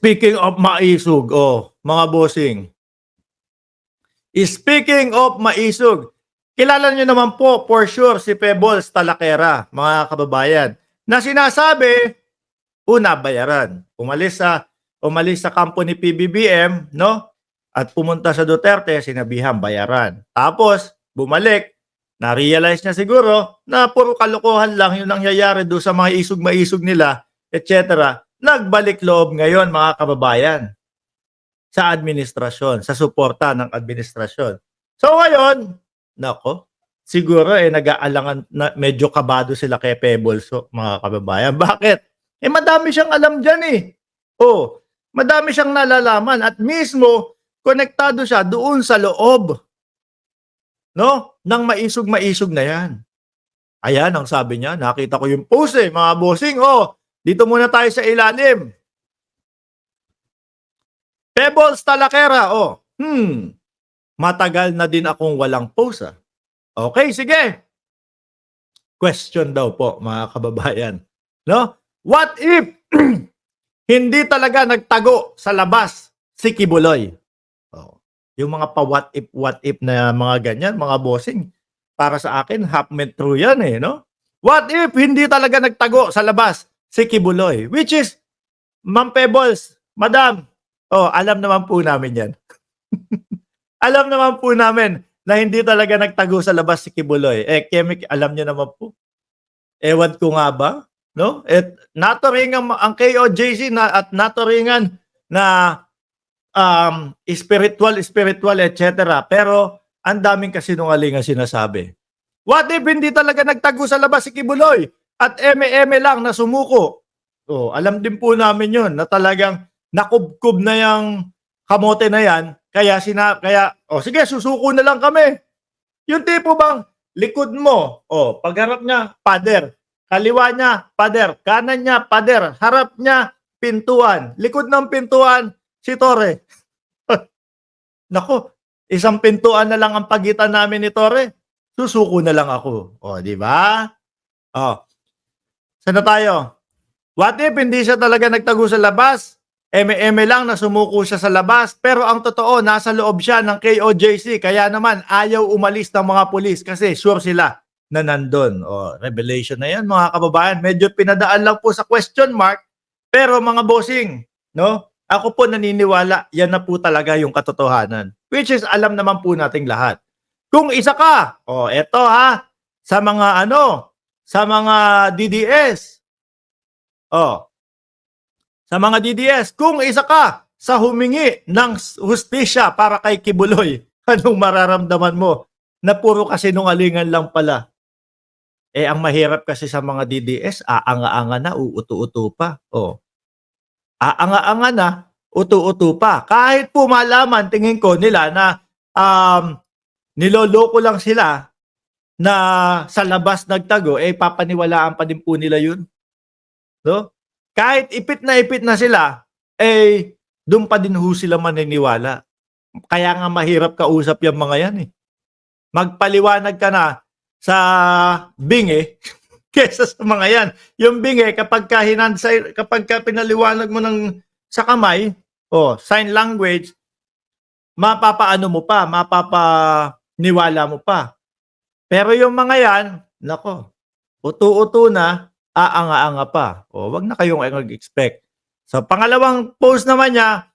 Speaking of maisog, mga bossing. Speaking of maisog, kilala nyo naman po for sure si Pebbles Talakera, mga kababayan, na sinasabi, una, bayaran. Umalis sa kampo ni PBBM, no? At pumunta sa Duterte, sinabihan bayaran. Tapos, bumalik, na-realize niya siguro na puro kalokohan lang yung nangyayari doon sa mga isog-maisog nila, etc. Nagbalik loob ngayon, mga kababayan, sa administrasyon, sa suporta ng administrasyon. So ngayon, nako, siguro nag-aalangan na medyo kabado sila kay Pebbles, mga kababayan. Bakit? Madami siyang alam diyan madami siyang nalalaman at mismo konektado siya doon sa loob, no, ng maisog-maisog na 'yan. Ayan ang sabi niya, nakita ko yung post mga bossing. Dito muna tayo sa ilalim. Pebbles Talakera, matagal na din akong walang post. Okay, sige. Question daw po, mga kababayan. No? What if hindi talaga nagtago sa labas si Kibuloy? Yung mga what if na mga ganyan, mga bossing, para sa akin, half meant true yan no? What if hindi talaga nagtago sa labas si Kibuloy? Which is, Ma'am Pebbles, Madam, alam naman po namin yan. Alam naman po namin na hindi talaga nagtago sa labas si Kibuloy. Kemik, alam niyo naman po. Ewan ko nga ba? No? Naturingan ang KOJC at naturingan na spiritual, etc. Pero ang daming kasinungalingan sinasabi. What if hindi talaga nagtago sa labas si Kibuloy at eme-eme lang na sumuko? Alam din po namin yun na talagang nakubkub na yung kamote na yan, kaya sige, susuko na lang kami. Yung tipo bang likod mo, pagharap niya, pader. Kaliwa niya, pader. Kanan niya, pader. Harap niya, pintuan. Likod ng pintuan, si Torre. Nako, isang pintuan na lang ang pagitan namin ni Torre. Susuko na lang ako. Di ba? Saan na tayo? What if hindi siya talaga nagtago sa labas? Eme-eme lang na sumuko siya sa labas. Pero ang totoo, nasa loob siya ng KOJC. Kaya naman, ayaw umalis ng mga pulis kasi sure sila na nandun. Revelation na yan, mga kababayan. Medyo pinadaan lang po sa question mark. Pero mga bossing, no? Ako po naniniwala, yan na po talaga yung katotohanan. Which is, alam naman po nating lahat. Kung isa ka, eto sa mga sa mga DDS. Sa mga DDS, kung isa ka sa humingi ng hustisya para kay Kibuloy, anong mararamdaman mo? Na puro kasinungalingan lang pala. Ang mahirap kasi sa mga DDS, aanga-anga na, uuto-uto pa. Aanga-anga na, uto-uto pa. Kahit po malaman, tingin ko nila na niloloko lang sila na sa labas nagtago, papaniwalaan pa din po nila yun. No? Kahit ipit na sila, doon pa din ho sila maniniwala. Kaya nga mahirap kausap yung mga yan Magpaliwanag ka na sa bingi kesa sa mga yan. Yung bingi, kapag pinaliwanag mo sa kamay, sign language, mapapaniwala mo pa. Pero yung mga yan, nako, uto-uto na, aanga-anga pa. Wag na kayong mag-expect. So, pangalawang post naman niya,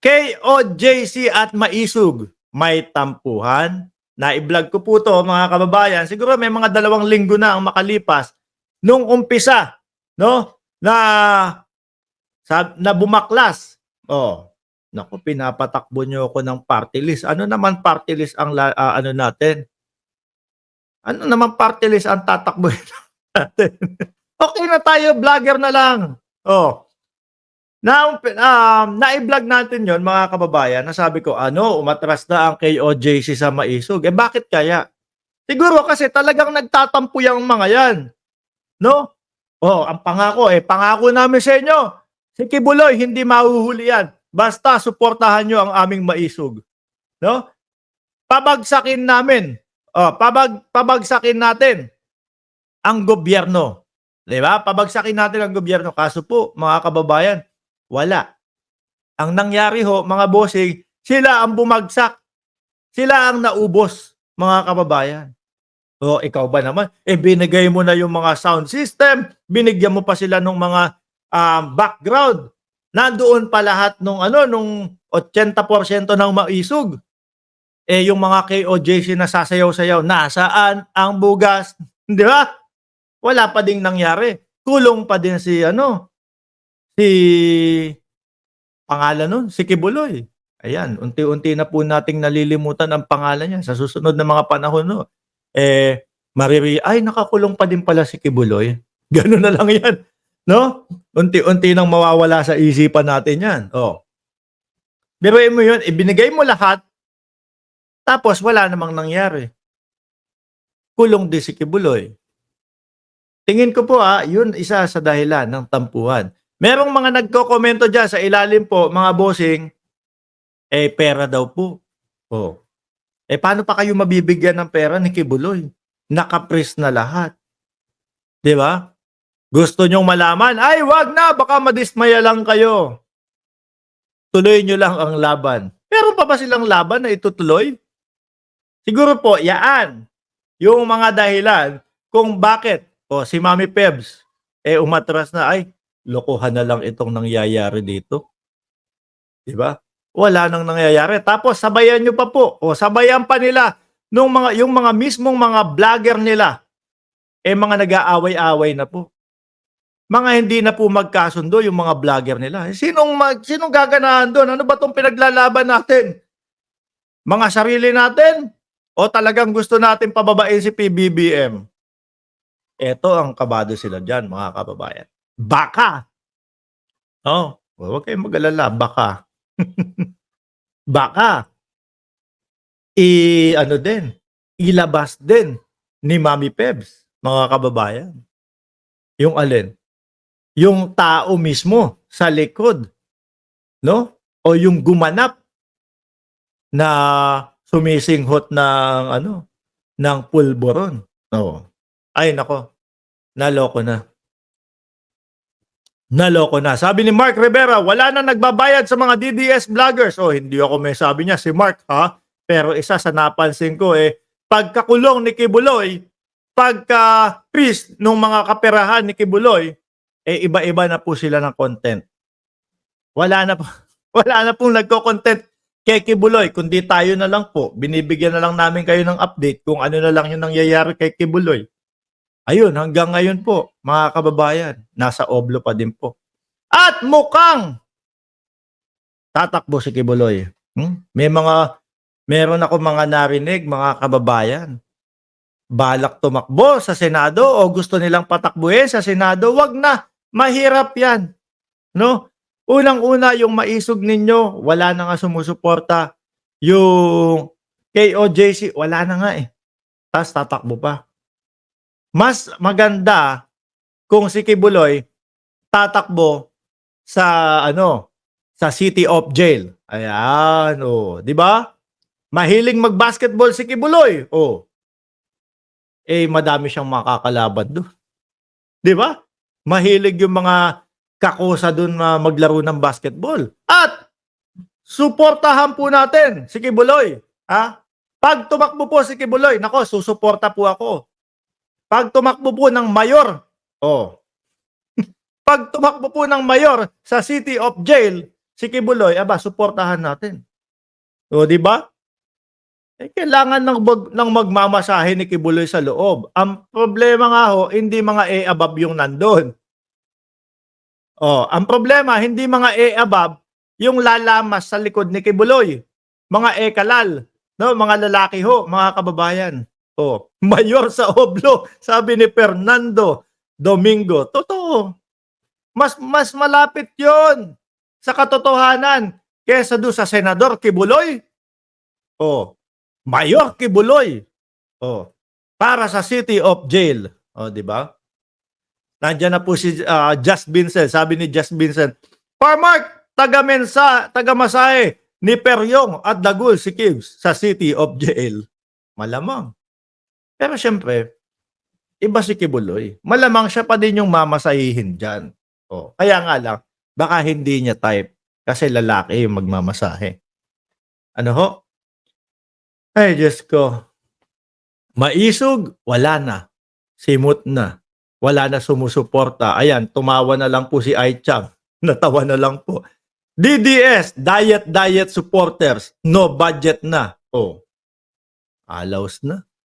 KOJC at maisog, may tampuhan. Na-vlog ko po to, mga kababayan. Siguro may mga 2 linggo na ang makalipas nung umpisa, no? Na bumaklas. Naku, pinapatakbo niyo ako ng party list. Ano naman party list ang natin? Ano naman party list ang tatakbo natin? Okay na tayo, vlogger na lang. Na-vlog natin yon, mga kababayan. Nasabi ko, umatras na ang KOJC sa maisog. Bakit kaya? Siguro kasi talagang nagtatampo yung mga yan. No? Ang pangako namin sa inyo. Si Kibuloy, hindi mahuhuli yan. Basta suportahan nyo ang aming maisog. No? Pabagsakin namin. Pabagsakin natin ang gobyerno. Diba? Pabagsakin natin ang gobyerno. Kaso po, mga kababayan, wala. Ang nangyari ho, mga bossing, sila ang bumagsak. Sila ang naubos, mga kababayan. O ikaw ba naman, binigay mo na yung mga sound system, binigyan mo pa sila ng mga background. Nandoon pa lahat nung nung 80% ng maisog. Yung mga KOJC na sasayaw-sayaw, nasaan ang bugas? Di ba? Wala pa ding nangyari. Kulong pa din si pangalan nun, si Kibuloy. Ayan, unti-unti na po nating nalilimutan ang pangalan niya. Sa susunod na mga panahon, no, ay, nakakulong pa din pala si Kibuloy. Ganun na lang yan. No? Unti-unti nang mawawala sa isipan natin yan. Oh. Biruin mo yun, ibinigay mo lahat, tapos wala namang nangyari. Kulong din si Kibuloy. Tingin ko po yun isa sa dahilan ng tampuhan. Merong mga nagko-komento dyan sa ilalim po, mga bossing, pera daw po. Oh. Paano pa kayo mabibigyan ng pera ni Kibuloy? Nakapris na lahat. Di ba? Gusto nyong malaman? Ay, wag na! Baka madismaya lang kayo. Tuloy nyo lang ang laban. Meron pa ba silang laban na itutuloy? Siguro po, yaan. Yung mga dahilan kung bakit si Mami Pebs umatras na, ay, lokohan na lang itong nangyayari dito. Di ba? Wala nang nangyayari. Tapos sabayan nyo pa po. Sabayan pa nila yung mga mismong mga vlogger nila. Mga nag-aaway-away na po. Mga hindi na po magkasundo yung mga vlogger nila. Sinong gaganahan doon? Ano ba itong pinaglalaban natin? Mga sarili natin? O talagang gusto natin pababain si PBBM? Ito ang kabado sila dyan, mga kababayan. Baka. Huwag kayong mag-alala. Baka. Baka. Ilabas din ni Mami Pebs, mga kababayan. Yung alin? Yung tao mismo sa likod, no? O yung gumanap na sumisinghot ng pulburon. Ay nako, naloko na. Naloko na. Sabi ni Mark Rivera, wala na nagbabayad sa mga DDS vloggers. Hindi ako may sabi niya si Mark, ha? Pero isa sa napansin ko pagkakulong ni Kibuloy, pagka-priest nung mga kaperahan ni Kibuloy, iba-iba na po sila ng content. Wala na pong nagko-content kay Kibuloy, kundi tayo na lang po. Binibigyan na lang namin kayo ng update kung ano na lang yung nangyayari kay Kibuloy. Ayun, hanggang ngayon po, mga kababayan, nasa oblo pa din po. At mukhang tatakbo si Kibuloy. Meron ako mga narinig, mga kababayan. Balak tumakbo sa Senado o gusto nilang patakbuhin sa Senado, wag na. Mahirap yan. No? Unang-una, yung maisog ninyo, wala na nga sumusuporta. Yung KOJC, wala na nga Tapos tatakbo pa. Mas maganda kung si Kibuloy tatakbo sa sa City of Jail. Ayan, di ba? Mahiling mag-basketball si Kibuloy. Madami siyang makakalaban doon. Di ba? Mahilig yung mga kakusa doon na maglaro ng basketball. At suportahan po natin si Kibuloy. Pag tumakbo po si Kibuloy, nako, susuporta po ako. Pag tumakbo po ng mayor, pag tumakbo po ng mayor sa City of Jail, si Kibuloy, suportahan natin. Di ba? Kailangan ng magmamasahe ni Kibuloy sa loob. Ang problema nga hindi mga above yung nandun. Ang problema, hindi mga above yung lalamas sa likod ni Kibuloy. Mga kalal, no? Mga lalaki mga kababayan. Mayor sa oblo, sabi ni Fernando Domingo. Totoo. Mas malapit yon sa katotohanan kesa doon sa Senador Kibuloy. Mayor Kibuloy. Para sa City of Jail. Di ba? Nandiyan na po si Just Vincent. Sabi ni Just Vincent, Parmark, taga-masahe ni Peryong at Dagul si Kibs sa City of Jail. Malamang. Pero syempre, iba si Kibuloy. Malamang siya pa din yung mamasahihin dyan. Kaya nga lang, baka hindi niya type. Kasi lalaki yung magmamasahe. Ano ho? Ay, Diyos ko. Maisog, wala na. Simot na. Wala na sumusuporta. Ayan, tumawa na lang po si Aichang. Natawa na lang po. DDS, diet supporters. No budget na. Oh, alaws na.